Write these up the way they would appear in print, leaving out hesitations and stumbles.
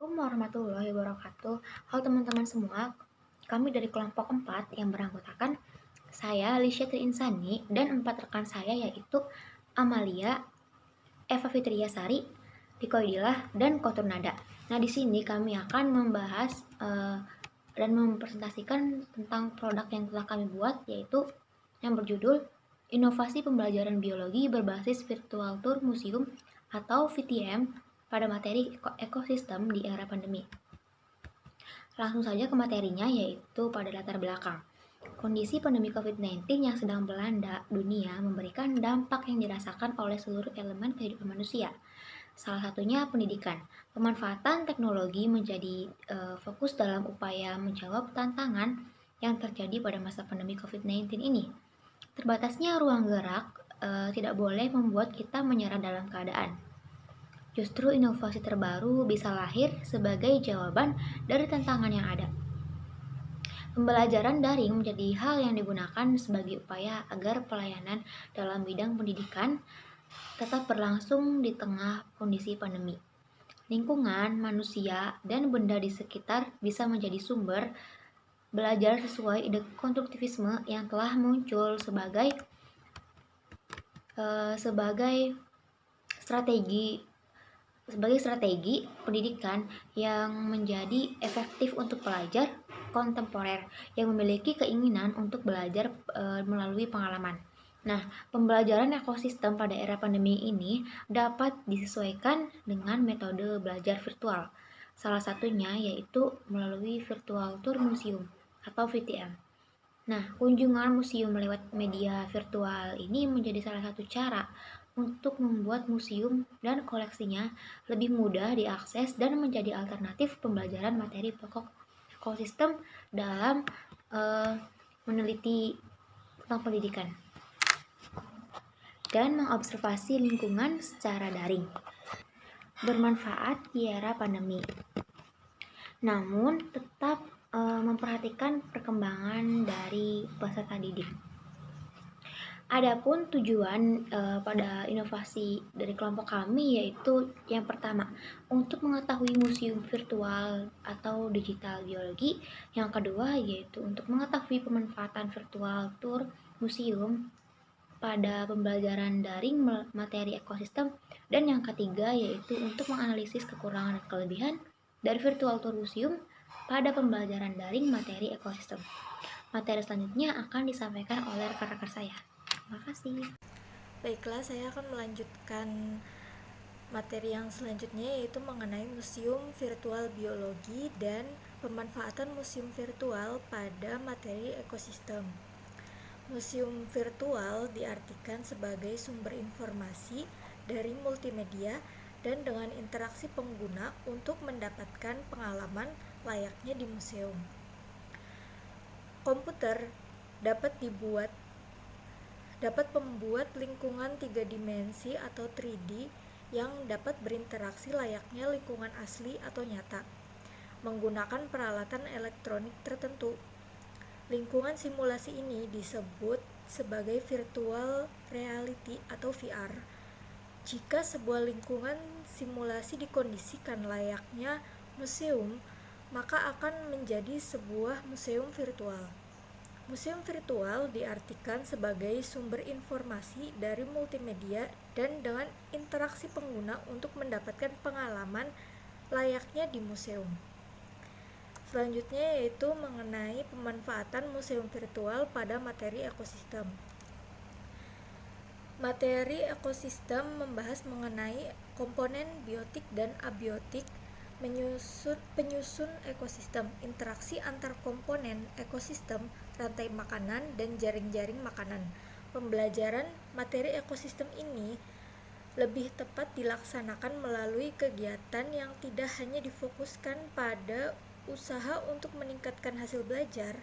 Assalamualaikum warahmatullahi wabarakatuh. Halo teman-teman semua, kami dari kelompok 4 yang beranggotakan saya, Lisha Insani, dan 4 rekan saya yaitu Amalia, Eva Fitriasari, Dikoidilah, dan Koturnada. Nah, di sini kami akan membahas dan mempresentasikan tentang produk yang telah kami buat, yaitu yang berjudul Inovasi Pembelajaran Biologi Berbasis Virtual Tour Museum atau VTM pada materi ekosistem di era pandemi. Langsung saja ke materinya, yaitu pada latar belakang. Kondisi pandemi COVID-19 yang sedang melanda dunia memberikan dampak yang dirasakan oleh seluruh elemen kehidupan manusia. Salah satunya pendidikan. Pemanfaatan teknologi menjadi fokus dalam upaya menjawab tantangan yang terjadi pada masa pandemi COVID-19 ini. Terbatasnya ruang gerak tidak boleh membuat kita menyerah dalam keadaan. Justru inovasi terbaru bisa lahir sebagai jawaban dari tantangan yang ada. Pembelajaran daring menjadi hal yang digunakan sebagai upaya agar pelayanan dalam bidang pendidikan tetap berlangsung di tengah kondisi pandemi. Lingkungan, manusia, dan benda di sekitar bisa menjadi sumber belajar sesuai ide konstruktivisme yang telah muncul sebagai strategi pendidikan yang menjadi efektif untuk pelajar kontemporer yang memiliki keinginan untuk belajar melalui pengalaman. Nah, pembelajaran ekosistem pada era pandemi ini dapat disesuaikan dengan metode belajar virtual. Salah satunya yaitu melalui Virtual Tour Museum atau VTM. Nah, kunjungan museum lewat media virtual ini menjadi salah satu cara untuk membuat museum dan koleksinya lebih mudah diakses dan menjadi alternatif pembelajaran materi pokok ekosistem dalam meneliti tentang pendidikan dan mengobservasi lingkungan secara daring. Bermanfaat di era pandemi. Namun, tetap memperhatikan perkembangan dari peserta didik. Adapun tujuan pada inovasi dari kelompok kami yaitu yang pertama, untuk mengetahui museum virtual atau digital biologi. Yang kedua yaitu untuk mengetahui pemanfaatan virtual tour museum pada pembelajaran daring materi ekosistem. Dan yang ketiga yaitu untuk menganalisis kekurangan dan kelebihan dari virtual tour museum pada pembelajaran daring materi ekosistem. Materi selanjutnya akan disampaikan oleh rekan-rekan saya. Terima kasih. Baiklah, saya akan melanjutkan materi yang selanjutnya, yaitu mengenai museum virtual biologi dan pemanfaatan museum virtual pada materi ekosistem. Museum virtual diartikan sebagai sumber informasi dari multimedia dan dengan interaksi pengguna untuk mendapatkan pengalaman layaknya di museum. Komputer dapat membuat lingkungan 3 dimensi atau 3D yang dapat berinteraksi layaknya lingkungan asli atau nyata, menggunakan peralatan elektronik tertentu. Lingkungan simulasi ini disebut sebagai virtual reality atau VR. Jika sebuah lingkungan simulasi dikondisikan layaknya museum, maka akan menjadi sebuah museum virtual. Museum virtual diartikan sebagai sumber informasi dari multimedia dan dengan interaksi pengguna untuk mendapatkan pengalaman layaknya di museum. Selanjutnya yaitu mengenai pemanfaatan museum virtual pada materi ekosistem. Materi ekosistem membahas mengenai komponen biotik dan abiotik, penyusun ekosistem, interaksi antar komponen ekosistem, rantai makanan, dan jaring-jaring makanan. Pembelajaran materi ekosistem ini lebih tepat dilaksanakan melalui kegiatan yang tidak hanya difokuskan pada usaha untuk meningkatkan hasil belajar,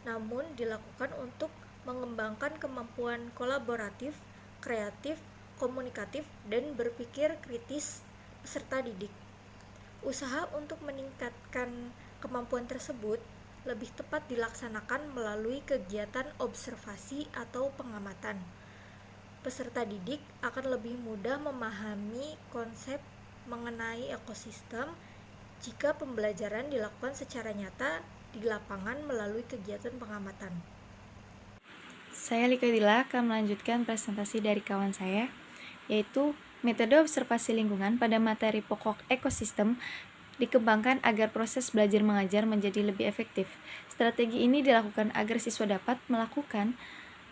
namun dilakukan untuk mengembangkan kemampuan kolaboratif, kreatif, komunikatif, dan berpikir kritis peserta didik. Usaha untuk meningkatkan kemampuan tersebut lebih tepat dilaksanakan melalui kegiatan observasi atau pengamatan. Peserta didik akan lebih mudah memahami konsep mengenai ekosistem jika pembelajaran dilakukan secara nyata di lapangan melalui kegiatan pengamatan. Saya Lika Dila akan melanjutkan presentasi dari kawan saya, yaitu metode observasi lingkungan pada materi pokok ekosistem dikembangkan agar proses belajar mengajar menjadi lebih efektif. Strategi ini dilakukan agar siswa dapat melakukan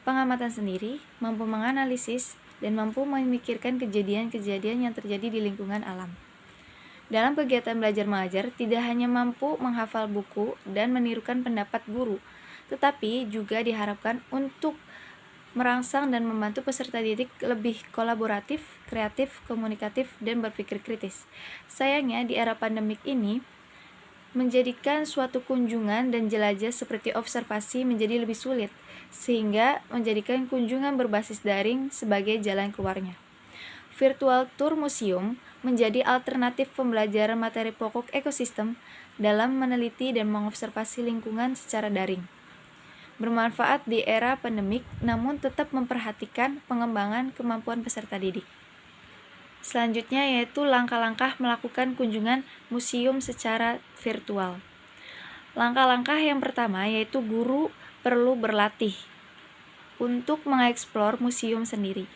pengamatan sendiri, mampu menganalisis, dan mampu memikirkan kejadian-kejadian yang terjadi di lingkungan alam. Dalam kegiatan belajar mengajar, tidak hanya mampu menghafal buku dan menirukan pendapat guru, tetapi juga diharapkan untuk merangsang dan membantu peserta didik lebih kolaboratif, kreatif, komunikatif, dan berpikir kritis. Sayangnya, di era pandemik ini, menjadikan suatu kunjungan dan jelajah seperti observasi menjadi lebih sulit, sehingga menjadikan kunjungan berbasis daring sebagai jalan keluarnya. Virtual tour museum menjadi alternatif pembelajaran materi pokok ekosistem dalam meneliti dan mengobservasi lingkungan secara daring. Bermanfaat di era pandemik, namun tetap memperhatikan pengembangan kemampuan peserta didik. Selanjutnya yaitu langkah-langkah melakukan kunjungan museum secara virtual. Langkah-langkah yang pertama yaitu guru perlu berlatih untuk mengeksplor museum sendiri.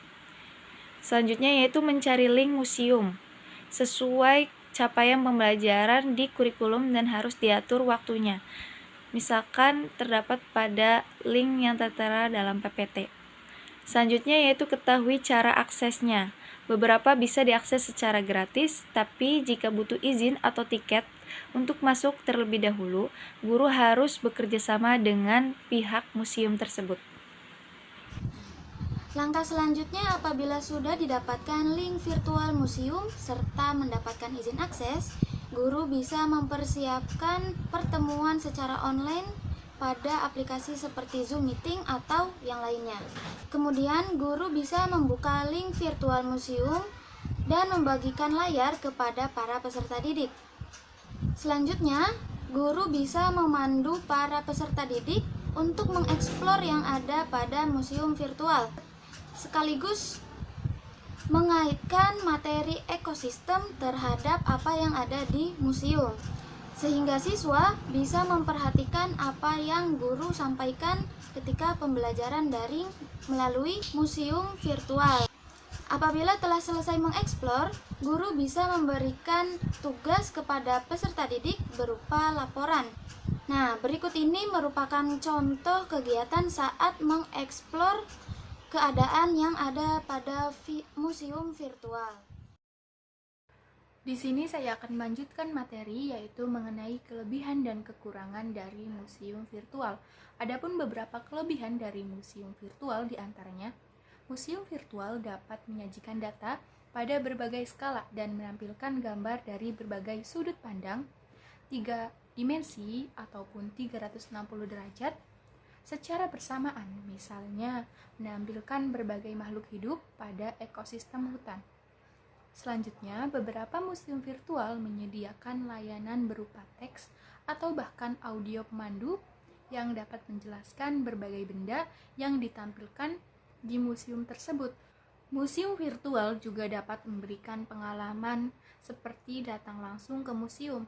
Selanjutnya yaitu mencari link museum sesuai capaian pembelajaran di kurikulum dan harus diatur waktunya. Misalkan terdapat pada link yang tertera dalam PPT. Selanjutnya yaitu ketahui cara aksesnya. Beberapa bisa diakses secara gratis, tapi jika butuh izin atau tiket untuk masuk terlebih dahulu, guru harus bekerja sama dengan pihak museum tersebut. Langkah selanjutnya, apabila sudah didapatkan link virtual museum serta mendapatkan izin akses, guru bisa mempersiapkan pertemuan secara online pada aplikasi seperti Zoom Meeting atau yang lainnya. Kemudian, guru bisa membuka link virtual museum dan membagikan layar kepada para peserta didik. Selanjutnya, guru bisa memandu para peserta didik untuk mengeksplor yang ada pada museum virtual, sekaligus mengaitkan materi ekosistem terhadap apa yang ada di museum, sehingga siswa bisa memperhatikan apa yang guru sampaikan ketika pembelajaran daring melalui museum virtual. Apabila telah selesai mengeksplor, guru bisa memberikan tugas kepada peserta didik berupa laporan. Nah, berikut ini merupakan contoh kegiatan saat mengeksplor keadaan yang ada pada museum virtual. Di sini saya akan melanjutkan materi yaitu mengenai kelebihan dan kekurangan dari museum virtual. Adapun beberapa kelebihan dari museum virtual diantaranya, museum virtual dapat menyajikan data pada berbagai skala dan menampilkan gambar dari berbagai sudut pandang, 3 dimensi ataupun 360 derajat, secara bersamaan, misalnya menampilkan berbagai makhluk hidup pada ekosistem hutan. Selanjutnya, beberapa museum virtual menyediakan layanan berupa teks atau bahkan audio pemandu yang dapat menjelaskan berbagai benda yang ditampilkan di museum tersebut. Museum virtual juga dapat memberikan pengalaman seperti datang langsung ke museum.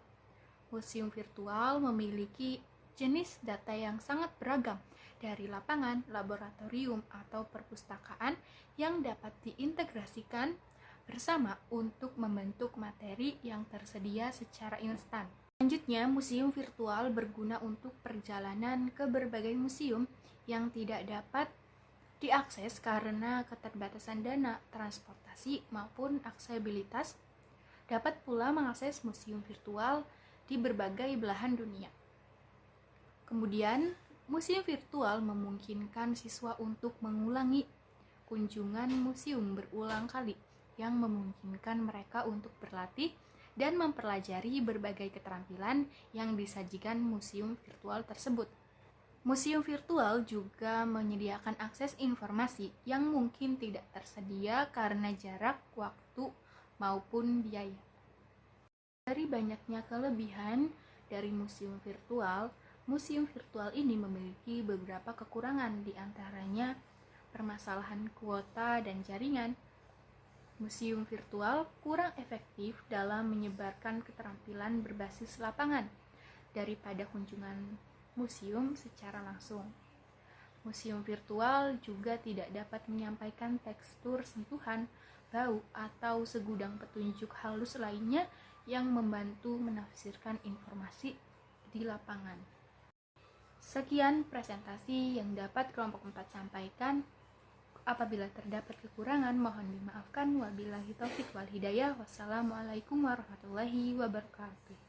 Museum virtual memiliki jenis data yang sangat beragam dari lapangan, laboratorium, atau perpustakaan yang dapat diintegrasikan bersama untuk membentuk materi yang tersedia secara instan. Selanjutnya, museum virtual berguna untuk perjalanan ke berbagai museum yang tidak dapat diakses karena keterbatasan dana, transportasi, maupun aksesibilitas. Dapat pula mengakses museum virtual di berbagai belahan dunia. Kemudian, museum virtual memungkinkan siswa untuk mengulangi kunjungan museum berulang kali, yang memungkinkan mereka untuk berlatih dan mempelajari berbagai keterampilan yang disajikan museum virtual tersebut. Museum virtual juga menyediakan akses informasi yang mungkin tidak tersedia karena jarak, waktu, maupun biaya. Dari banyaknya kelebihan dari museum virtual ini memiliki beberapa kekurangan, di antaranya permasalahan kuota dan jaringan, Museum virtual kurang efektif dalam menyebarkan keterampilan berbasis lapangan daripada kunjungan museum secara langsung. Museum virtual juga tidak dapat menyampaikan tekstur sentuhan, bau, atau segudang petunjuk halus lainnya yang membantu menafsirkan informasi di lapangan. Sekian presentasi yang dapat kelompok 4 sampaikan. Apabila terdapat kekurangan, mohon dimaafkan. Wabillahi taufik wal hidayah. Wassalamualaikum warahmatullahi wabarakatuh.